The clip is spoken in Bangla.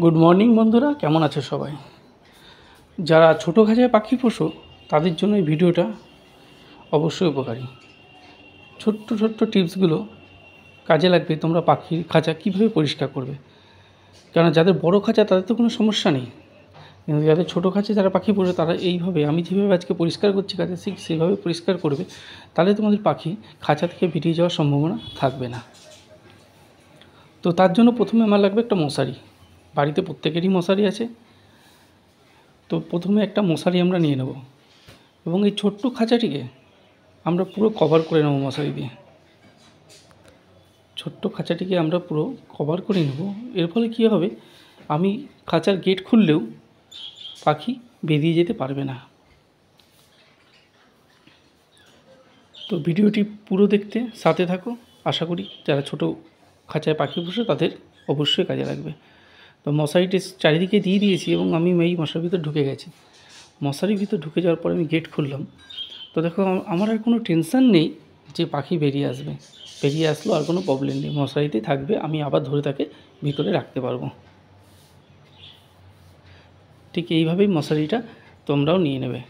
গুড মর্নিং বন্ধুরা, কেমন আছে সবাই? যারা ছোটো খাঁচায় পাখি পোষো তাদের জন্য এই ভিডিওটা অবশ্যই উপকারী। ছোট্ট ছোট্ট টিপসগুলো কাজে লাগবে। তোমরা পাখির খাঁচা কীভাবে পরিষ্কার করবে, কারণ যাদের বড় খাঁচা তাদের তো কোনো সমস্যা নেই, কিন্তু যাদের ছোটো খাঁচা যারা পাখি পোষে তারা এইভাবে, আমি যেভাবে আজকে পরিষ্কার করছি খাঁচা, সেইভাবে পরিষ্কার করবে। তাহলে তোমাদের পাখি খাঁচা থেকে বেরিয়ে যাওয়ার সম্ভাবনা থাকবে না। তো তার জন্য প্রথমে আমার লাগবে একটা মশারি। বাড়িতে প্রত্যেকেরই মশারি আছে। তো প্রথমে একটা মশারি আমরা নিয়ে নেব এবং এই ছোট্ট খাঁচাটিকে আমরা পুরো কভার করে নেব মশারি দিয়ে। ছোট্ট খাঁচাটিকে আমরা পুরো কভার করে নেব। এর ফলে কী হবে, আমি খাঁচার গেট খুললেও পাখি বেরিয়ে যেতে পারবে না। তো ভিডিওটি পুরো দেখতে সাথে থাকো। আশা করি যারা ছোটো খাঁচায় পাখি পোষে তাদের অবশ্যই কাজে লাগবে। তো মশারিটি চারিদিকে দিয়ে দিয়েছি এবং আমি এই মশারির ভিতর ঢুকে গেছি। মশারির ভিতর ঢুকে যাওয়ার পরে আমি গেট খুললাম। তো দেখো, আমার আর কোনো টেনশান নেই যে পাখি বেরিয়ে আসবে। বেরিয়ে আসলেও আর কোনো প্রবলেম নেই, মশারিতেই থাকবে, আমি আবার ধরে তাকে ভিতরে রাখতে পারবো। ঠিক এইভাবেই মশারিটা তোমরাও নিয়ে নেবে।